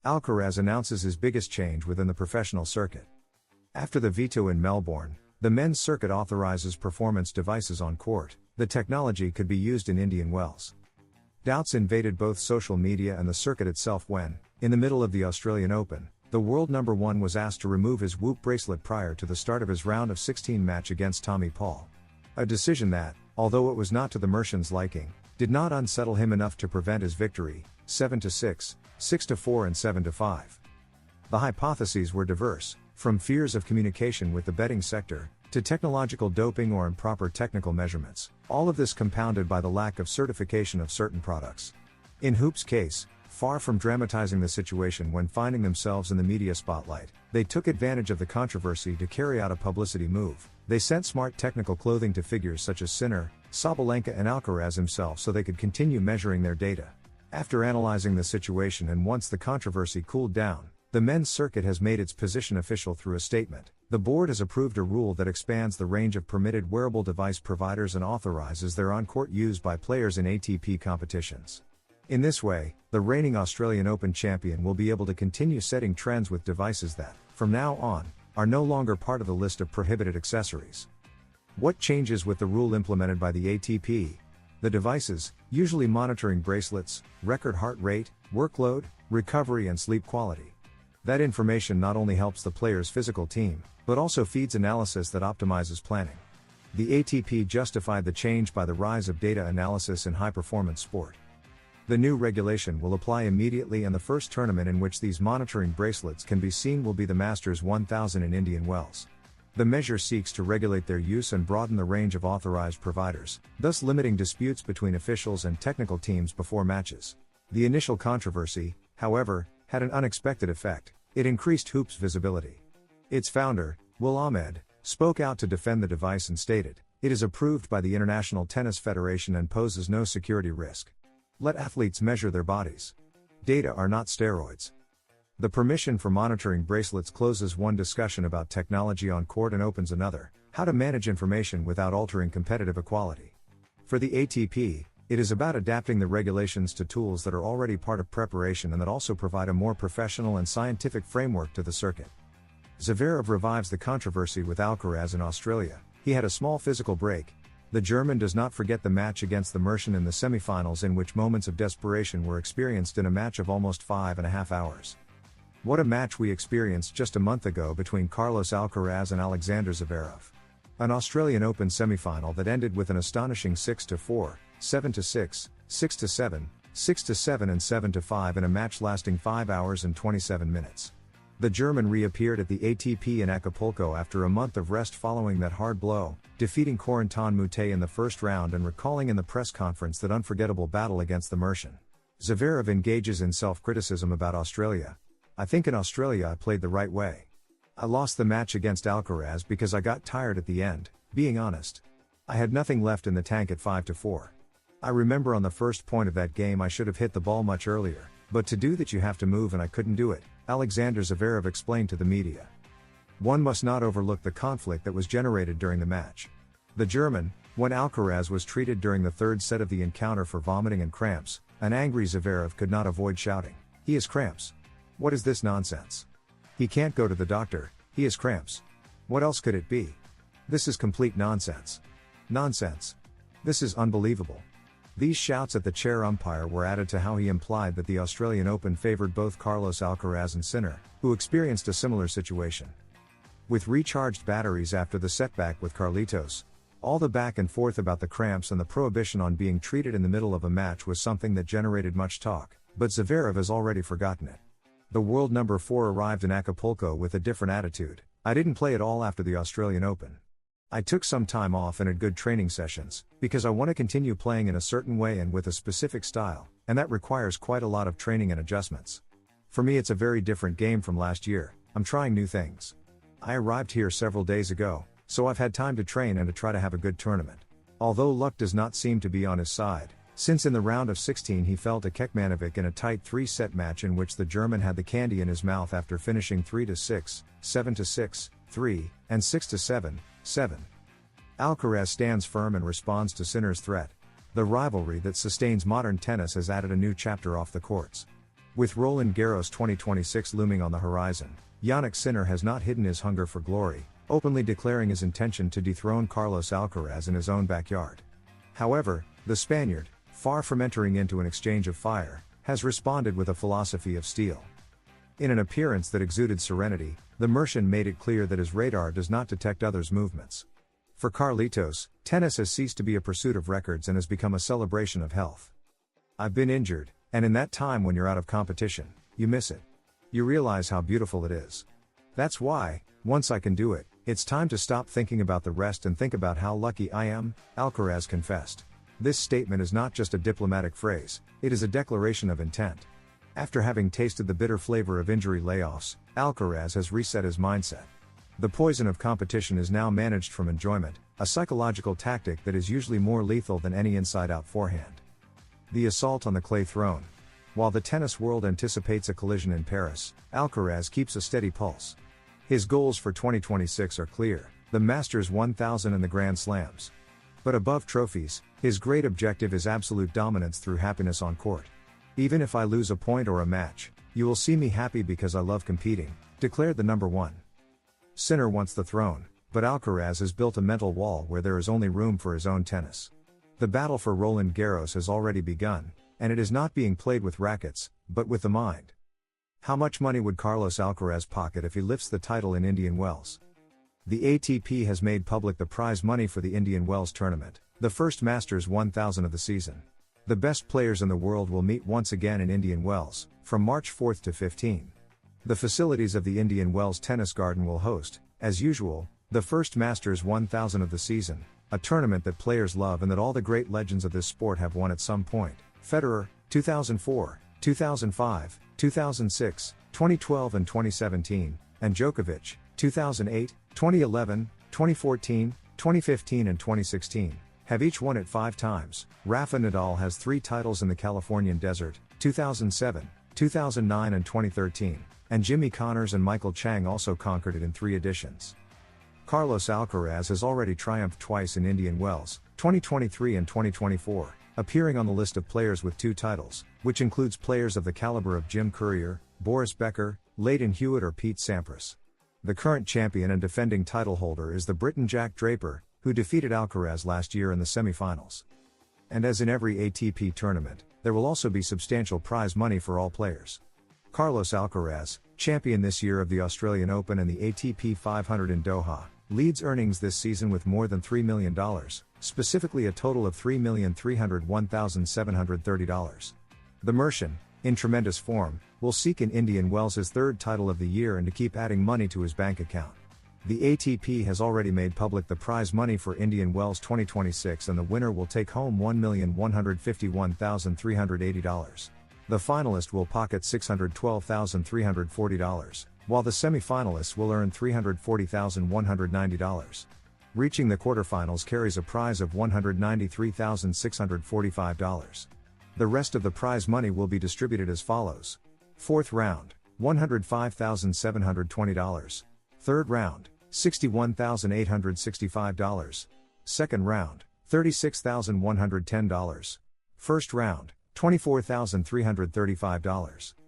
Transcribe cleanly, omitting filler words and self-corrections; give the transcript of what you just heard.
Alcaraz announces his biggest change within the professional circuit. After the veto in Melbourne, the men's circuit authorizes performance devices on court. The technology could be used in Indian Wells. Doubts invaded both social media and the circuit itself when, in the middle of the Australian Open, the world number one was asked to remove his Whoop bracelet prior to the start of his round of 16 match against Tommy Paul. A decision that, although it was not to the Mercian's liking, did not unsettle him enough to prevent his victory, 7-6, 6-4 and 7-5. The hypotheses were diverse, from fears of communication with the betting sector, to technological doping or improper technical measurements, all of this compounded by the lack of certification of certain products. In Hoop's case, far from dramatizing the situation when finding themselves in the media spotlight, they took advantage of the controversy to carry out a publicity move. They sent smart technical clothing to figures such as Sinner, Sabalenka and Alcaraz himself so they could continue measuring their data. After analyzing the situation and once the controversy cooled down, the men's circuit has made its position official through a statement. The board has approved a rule that expands the range of permitted wearable device providers and authorizes their on-court use by players in ATP competitions. In this way, the reigning Australian Open champion will be able to continue setting trends with devices that, from now on, are no longer part of the list of prohibited accessories. What changes with the rule implemented by the ATP? The devices, usually monitoring bracelets, record heart rate, workload, recovery and sleep quality. That information not only helps the player's physical team, but also feeds analysis that optimizes planning. The ATP justified the change by the rise of data analysis in high-performance sport. The new regulation will apply immediately and the first tournament in which these monitoring bracelets can be seen will be the Masters 1000 in Indian Wells. The measure seeks to regulate their use and broaden the range of authorized providers, thus limiting disputes between officials and technical teams before matches. The initial controversy, however, had an unexpected effect. It increased Hoop's visibility. Its founder, Will Ahmed, spoke out to defend the device and stated, "It is approved by the International Tennis Federation and poses no security risk. Let athletes measure their bodies. Data are not steroids." The permission for monitoring bracelets closes one discussion about technology on court and opens another, how to manage information without altering competitive equality. For the ATP, it is about adapting the regulations to tools that are already part of preparation and that also provide a more professional and scientific framework to the circuit. Zverev revives the controversy with Alcaraz in Australia. He had a small physical break. The German does not forget the match against the Mercian in the semifinals in which moments of desperation were experienced in a match of almost 5.5 hours. What a match we experienced just a month ago between Carlos Alcaraz and Alexander Zverev. An Australian Open semifinal that ended with an astonishing 6-4, 7-6, 6-7, 6-7 and 7-5 in a match lasting 5 hours and 27 minutes. The German reappeared at the ATP in Acapulco after a month of rest following that hard blow, defeating Corentin Moutet in the first round and recalling in the press conference that unforgettable battle against the Mercian. Zverev engages in self-criticism about Australia. "I think in Australia I played the right way. I lost the match against Alcaraz because I got tired at the end, being honest. I had nothing left in the tank at 5-4. I remember on the first point of that game I should have hit the ball much earlier, but to do that you have to move and I couldn't do it," Alexander Zverev explained to the media. One must not overlook the conflict that was generated during the match. The German, when Alcaraz was treated during the third set of the encounter for vomiting and cramps, an angry Zverev could not avoid shouting, "He has cramps. What is this nonsense? He can't go to the doctor, he has cramps. What else could it be? This is complete nonsense. Nonsense. This is unbelievable." These shouts at the chair umpire were added to how he implied that the Australian Open favored both Carlos Alcaraz and Sinner, who experienced a similar situation. With recharged batteries after the setback with Carlitos, all the back and forth about the cramps and the prohibition on being treated in the middle of a match was something that generated much talk, but Zverev has already forgotten it. The world number 4 arrived in Acapulco with a different attitude. "I didn't play at all after the Australian Open. I took some time off and had good training sessions, because I want to continue playing in a certain way and with a specific style, and that requires quite a lot of training and adjustments. For me it's a very different game from last year. I'm trying new things. I arrived here several days ago, so I've had time to train and to try to have a good tournament." Although luck does not seem to be on his side, since in the round of 16 he fell to Kekmanovic in a tight 3-set match in which the German had the candy in his mouth after finishing 3-6, 7-6, 3, and 6-7, 7. Alcaraz stands firm and responds to Sinner's threat. The rivalry that sustains modern tennis has added a new chapter off the courts. With Roland Garros 2026 looming on the horizon, Jannik Sinner has not hidden his hunger for glory, openly declaring his intention to dethrone Carlos Alcaraz in his own backyard. However, the Spaniard, far from entering into an exchange of fire, has responded with a philosophy of steel. In an appearance that exuded serenity, the Mercian made it clear that his radar does not detect others' movements. For Carlitos, tennis has ceased to be a pursuit of records and has become a celebration of health. I've been injured, and in that time when you're out of competition, you miss it. You realize how beautiful it is. That's why, once I can do it, it's time to stop thinking about the rest and think about how lucky I am, Alcaraz confessed. This statement is not just a diplomatic phrase, it is a declaration of intent. After having tasted the bitter flavor of injury layoffs, Alcaraz has reset his mindset. The poison of competition is now managed from enjoyment, a psychological tactic that is usually more lethal than any inside-out forehand. The assault on the clay throne. While the tennis world anticipates a collision in Paris, Alcaraz keeps a steady pulse. His goals for 2026 are clear: the Masters 1000 and the Grand Slams. But above trophies, his great objective is absolute dominance through happiness on court. Even if I lose a point or a match, you will see me happy because I love competing, declared the number one. Sinner wants the throne, but Alcaraz has built a mental wall where there is only room for his own tennis. The battle for Roland Garros has already begun, and it is not being played with rackets, but with the mind. How much money would Carlos Alcaraz pocket if he lifts the title in Indian Wells? The ATP has made public the prize money for the Indian Wells tournament, the first Masters 1000 of the season. The best players in the world will meet once again in Indian Wells, from March 4 to 15. The facilities of the Indian Wells Tennis Garden will host, as usual, the first Masters 1000 of the season, a tournament that players love and that all the great legends of this sport have won at some point. Federer, 2004, 2005, 2006, 2012 and 2017, and Djokovic, 2008, 2011, 2014, 2015 and 2016, have each won it 5 times. Rafa Nadal has 3 titles in the Californian desert, 2007, 2009 and 2013, and Jimmy Connors and Michael Chang also conquered it in 3 editions. Carlos Alcaraz has already triumphed twice in Indian Wells, 2023 and 2024, appearing on the list of players with 2 titles, which includes players of the caliber of Jim Courier, Boris Becker, Lleyton Hewitt or Pete Sampras. The current champion and defending title holder is the Briton Jack Draper, who defeated Alcaraz last year in the semi-finals. And as in every ATP tournament, there will also be substantial prize money for all players. Carlos Alcaraz, champion this year of the Australian Open and the ATP 500 in Doha, leads earnings this season with more than $3 million, specifically a total of $3,301,730. The Mercian, in tremendous form, will seek in Indian Wells his 3rd title of the year and to keep adding money to his bank account. The ATP has already made public the prize money for Indian Wells 2026 and the winner will take home $1,151,380. The finalist will pocket $612,340, while the semi-finalists will earn $340,190. Reaching the quarterfinals carries a prize of $193,645. The rest of the prize money will be distributed as follows. 4th round, $105,720. 3rd round, $61,865. 2nd round, $36,110. 1st round, $24,335.